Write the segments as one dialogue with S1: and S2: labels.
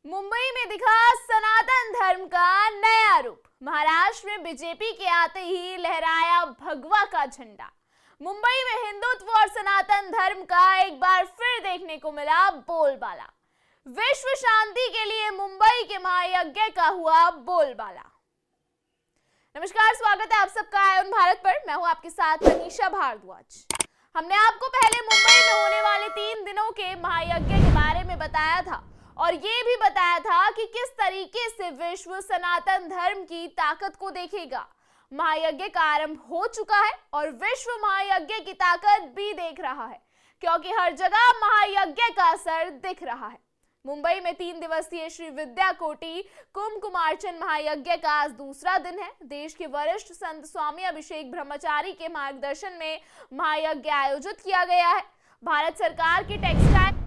S1: मुंबई में दिखा सनातन धर्म का नया रूप। महाराष्ट्र में बीजेपी के आते ही लहराया भगवा का झंडा। मुंबई में हिंदुत्व और सनातन धर्म का एक बार फिर देखने को मिला बोलबाला। विश्व शांति के लिए मुंबई के महायज्ञ का हुआ बोलबाला। नमस्कार, स्वागत है आप सबका आयन भारत पर। मैं हूं आपके साथ अनीशा भारद्वाज। हमने आपको पहले मुंबई में होने वाले 3 दिनों के महायज्ञ के बारे में बताया था और ये भी बताया था कि किस तरीके से विश्व सनातन धर्म की ताकत को देखेगा। महायज्ञ का आरंभ हो चुका है और विश्व महायज्ञ की ताकत भी देख रहा है, क्योंकि हर जगह महायज्ञ का असर दिख रहा है। मुंबई में 3 दिवसीय श्री विद्या कोटि कुमकुमार्चन महायज्ञ का आज दूसरा दिन है। देश के वरिष्ठ संत स्वामी अभिषेक ब्रह्मचारी के मार्गदर्शन में महायज्ञ आयोजित किया गया है। भारत सरकार के टेक्सटाइल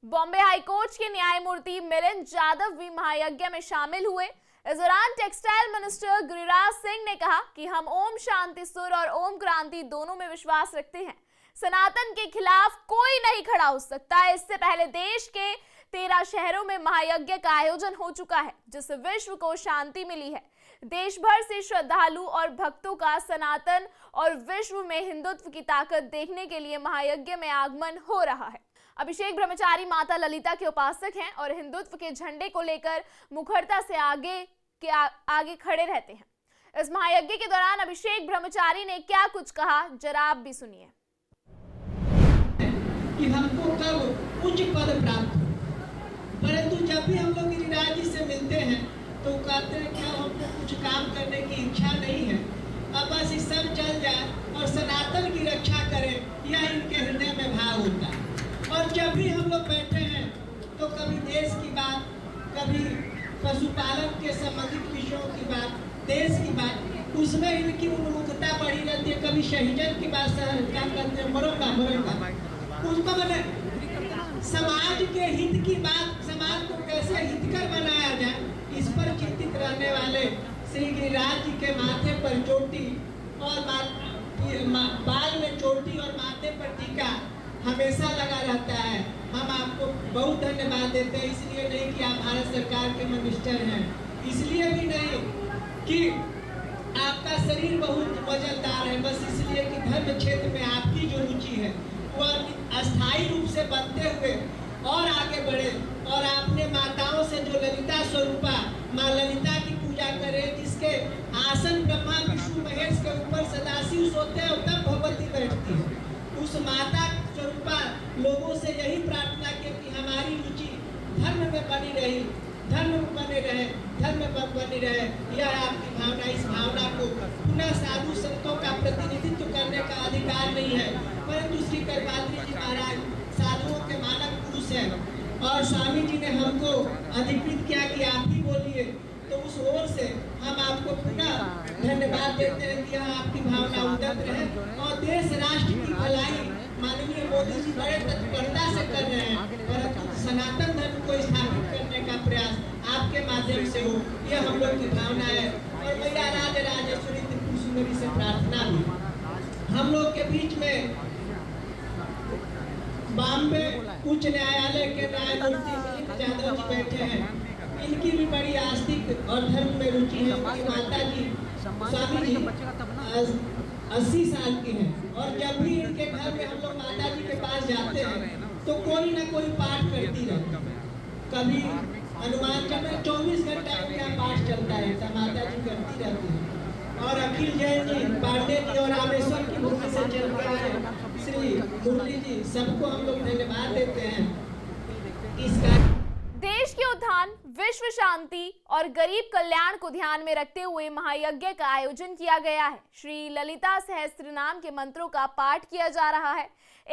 S1: बॉम्बे हाईकोर्ट के न्यायमूर्ति मिलिंद जाधव भी महायज्ञ में शामिल हुए। इस दौरान टेक्सटाइल मिनिस्टर गिरिराज सिंह ने कहा कि हम ओम शांति सुर और ओम क्रांति दोनों में विश्वास रखते हैं। सनातन के खिलाफ कोई नहीं खड़ा हो सकता। इससे पहले देश के 13 शहरों में महायज्ञ का आयोजन हो चुका है, जिससे विश्व को शांति मिली है। देश भर से श्रद्धालु और भक्तों का सनातन और विश्व में हिंदुत्व की ताकत देखने के लिए महायज्ञ में आगमन हो रहा है। अभिषेक ब्रह्मचारी माता ललिता के उपासक हैं और हिंदुत्व के झंडे को लेकर मुखरता से आगे खड़े रहते हैं। इस महायज्ञ के दौरान अभिषेक ब्रह्मचारी ने क्या कुछ कहा, जरा आप भी सुनिए।
S2: कि हमको कब उच्च पद प्राप्त हो, परंतु जब भी हम लोग गिरिराज जी से मिलते हैं तो कहते हैं कि हमको कुछ काम करने की इच्छा नहीं है, अब बस ये सब चल जाए और सनातन की रक्षा करें, यह इनके हृदय में भाव होता है। और जब भी हम लोग बैठे हैं तो कभी देश की बात, कभी पशुपालन के संबंधित विषयों की बात, देश की बात, उसमें इनकी उन्मुखता बढ़ी रहती है। कभी शहीदन की बात क्या करते हैं, मरोगा उसको मैंने समाज के हित की बात, समाज को कैसे हितकर बनाया जाए, इस पर चिंतित रहने वाले श्री गिरिराज जी के माथे पर चोटी और बाल में चोटी और माथे पर टीका हमेशा लगा रहता है। हम आपको बहुत धन्यवाद देते हैं, इसलिए नहीं कि आप भारत सरकार के मिनिस्टर हैं, इसलिए भी नहीं कि आपका शरीर बहुत वजनदार है, बस इसलिए कि धर्म क्षेत्र में आपकी जो रुचि है वह अस्थायी रूप से बनते हुए और आगे बढ़े। और आपने माताओं से जो ललिता स्वरूपा माँ ललिता की पूजा करे, जिसके आसन ब्रह्मा विष्णु महेश के ऊपर सदाशिव सोते हैं, तब भगवती बैठती है। उस माता स्वरूपा लोगों से यही प्रार्थना की कि हमारी रुचि धर्म में बनी रही, धर्म में बने रहे, धर्म में बनी रहे। यह आपकी भावना, इस भावना को पुनः साधु संतों का प्रतिनिधित्व करने का अधिकार नहीं है, परंतु श्री करपात्री जी महाराज साधुओं के मानक पुरुष हैं और स्वामी जी ने हमको अधिकृत किया कि आप ही बोलिए, तो उस ओर से हम आपको पुनः धन्यवाद देते हैं कि यह आपकी भावना उदत रहे और देश राष्ट्र की भलाई माननीय मोदी जी बड़े तत्परता से कर रहे हैं, परंतु सनातन धर्म को स्थापित करने का प्रयास आपके माध्यम से हो, यह हम लोग की भावना है। और मैया राज राजेश्वरी त्रिपुर सुंदरी से प्रार्थना भी। हम लोग के बीच में बॉम्बे उच्च न्यायालय के न्यायमूर्ति मिलिंद जाधव जी बैठे हैं। इनकी भी बड़ी आस्तिक और धर्म में रुचि है। उनकी माता जी स्वामी जी 80 साल की हैं और जब भी इनके घर में हम लोग माता जी के पास जाते हैं तो कोई ना कोई पाठ करती रहती है। कभी हनुमान जी में 24 घंटा इनका पाठ चलता है, तो माता जी करती रहती है। और अखिल जैन जी, पांडे जी और रामेश्वर की भूमि से चल रहे श्री मुरली जी, सबको हम लोग धन्यवाद देते हैं। इसका
S1: देश के उत्थान, विश्व शांति और गरीब कल्याण को ध्यान में रखते हुए महायज्ञ का आयोजन किया गया है। श्री ललिता सहस्त्र नाम के मंत्रों का पाठ किया जा रहा है।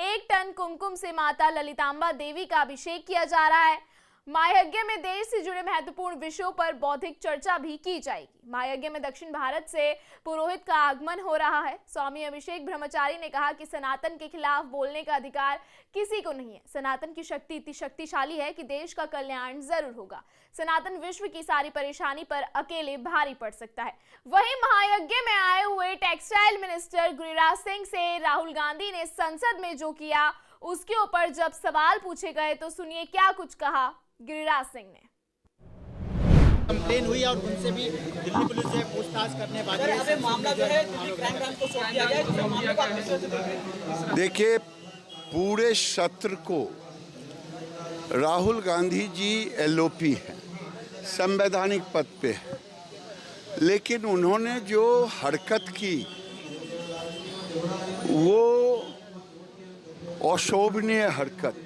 S1: 1 टन कुमकुम से माता ललितांबा देवी का अभिषेक किया जा रहा है। महायज्ञ में देश से जुड़े महत्वपूर्ण विषयों पर बौद्धिक चर्चा भी की जाएगी। महायज्ञ में दक्षिण भारत से पुरोहित का आगमन हो रहा है। स्वामी अभिषेक ब्रह्मचारी ने कहा कि सनातन के खिलाफ बोलने का अधिकार किसी को नहीं है। सनातन की शक्ति इतनी शक्तिशाली है कि देश का कल्याण जरूर होगा। सनातन विश्व की सारी परेशानी पर अकेले भारी पड़ सकता है। वहीं महायज्ञ में आए हुए टेक्सटाइल मिनिस्टर गिरिराज सिंह से राहुल गांधी ने संसद में जो किया उसके ऊपर जब सवाल पूछे गए तो सुनिए क्या कुछ कहा गिरिराज सिंह ने।
S3: कंप्लेन हुई और उनसे भी दिल्ली पुलिस जो है पूछताछ करने वाली है।
S4: अभी मामला जो है दिल्ली क्राइम ब्रांच को सौंप दिया गया है, जिस मामले को आप किस तरह से देख रहे हैं?
S5: देखिए, पूरे सत्र को राहुल गांधी जी एलओपी हैं, संवैधानिक पद पे है, लेकिन उन्होंने जो हरकत की वो अशोभनीय हरकत।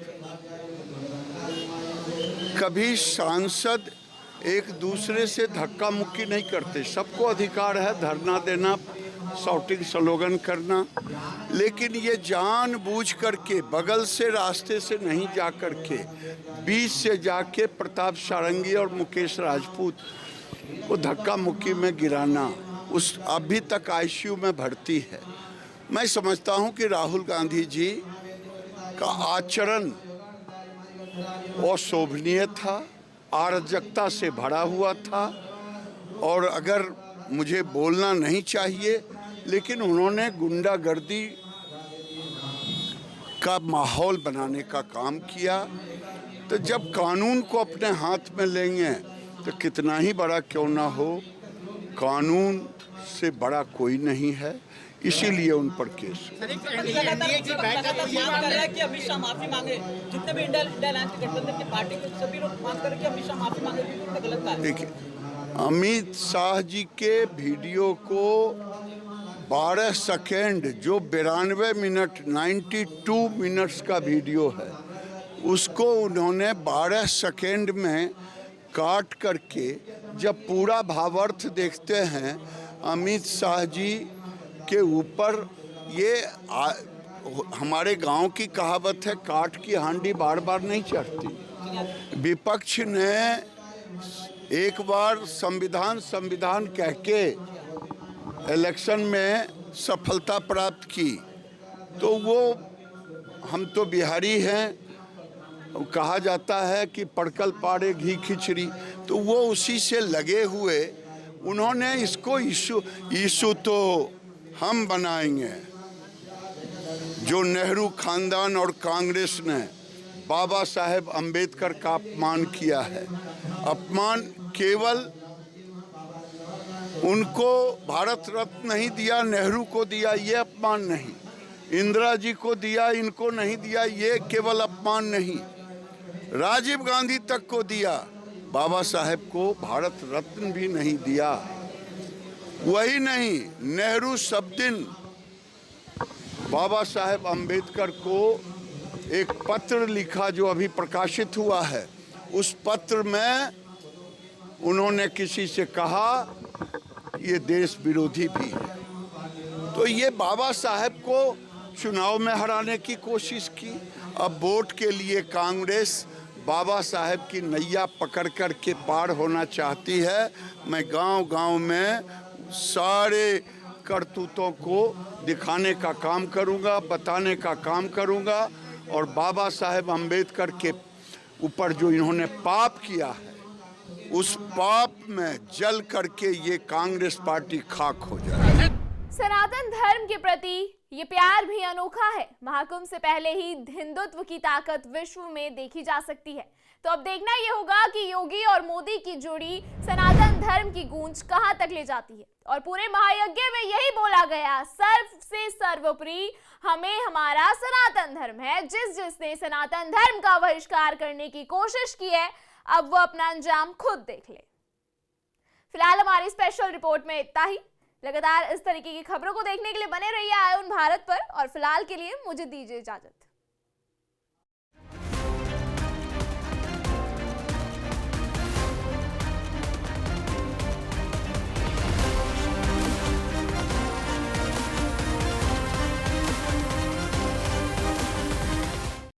S5: कभी सांसद एक दूसरे से धक्का मुक्की नहीं करते, सबको अधिकार है धरना देना, शॉटिंग स्लोगन करना, लेकिन ये जानबूझ करके बगल से रास्ते से नहीं जा करके बीच से जाके प्रताप सारंगी और मुकेश राजपूत को धक्का मुक्की में गिराना, उस अभी तक आईसीयू में भर्ती है। मैं समझता हूं कि राहुल गांधी जी का आचरण अशोभनीय था, अराजकता से भरा हुआ था, और अगर मुझे बोलना नहीं चाहिए लेकिन उन्होंने गुंडागर्दी का माहौल बनाने का काम किया। तो जब कानून को अपने हाथ में लेंगे तो कितना ही बड़ा क्यों ना हो, कानून से बड़ा कोई नहीं है, इसीलिए उन पर केस।
S4: एनडीए की बैठक हुई है, मांग कर रहा है कि अमित शाह माफी मांगे। जितने भी इंडिया अलायंस के गठबंधन की पार्टी के सभी लोग मांग कर रहे हैं कि अमित शाह माफी मांगे, क्योंकि उनका गलत था।
S5: देखिए, अमित शाह जी के वीडियो को 12 सेकेंड, जो 92 मिनट 92 मिनट्स का वीडियो है, उसको उन्होंने 12 सेकेंड में काट करके जब पूरा भावार्थ देखते हैं अमित शाह जी के ऊपर, ये हमारे गांव की कहावत है, काठ की हांडी बार बार नहीं चढ़ती। विपक्ष ने एक बार संविधान कह के इलेक्शन में सफलता प्राप्त की, तो वो, हम तो बिहारी हैं, कहा जाता है कि पड़कल पाड़े घी खिचड़ी, तो वो उसी से लगे हुए उन्होंने इसको इशू तो हम बनाएंगे। जो नेहरू खानदान और कांग्रेस ने बाबा साहेब अंबेडकर का अपमान किया है, अपमान केवल उनको भारत रत्न नहीं दिया, नेहरू को दिया, ये अपमान नहीं, इंदिरा जी को दिया, इनको नहीं दिया, ये केवल अपमान नहीं, राजीव गांधी तक को दिया, बाबा साहेब को भारत रत्न भी नहीं दिया। वही नहीं, नेहरू सब दिन बाबा साहेब अंबेडकर को एक पत्र लिखा जो अभी प्रकाशित हुआ है, उस पत्र में उन्होंने किसी से कहा ये देश विरोधी भी है। तो ये बाबा साहेब को चुनाव में हराने की कोशिश की। अब वोट के लिए कांग्रेस बाबा साहेब की नैया पकड़ कर के पार होना चाहती है। मैं गांव-गांव में सारे करतूतों को दिखाने का काम करूंगा, बताने का काम करूंगा, और बाबा साहेब अंबेडकर के ऊपर जो इन्होंने पाप किया है, उस पाप में जल करके ये कांग्रेस पार्टी खाक हो जाए।
S1: सनातन धर्म के प्रति ये प्यार भी अनोखा है। महाकुंभ से पहले ही हिंदुत्व की ताकत विश्व में देखी जा सकती है। तो अब देखना ये होगा कि योगी और मोदी की जोड़ी सनातन धर्म की गूंज कहां तक ले जाती है। और पूरे महायज्ञ में यही बोला गया, सर्व से सर्वोपरि हमें हमारा सनातन धर्म है। जिसने सनातन धर्म का बहिष्कार करने की कोशिश की है, अब वो अपना अंजाम खुद देख ले। फिलहाल हमारी स्पेशल रिपोर्ट में इतना ही। लगातार इस तरीके की खबरों को देखने के लिए बने रहिए आयोन भारत पर, और फिलहाल के लिए मुझे दीजिए इजाजत।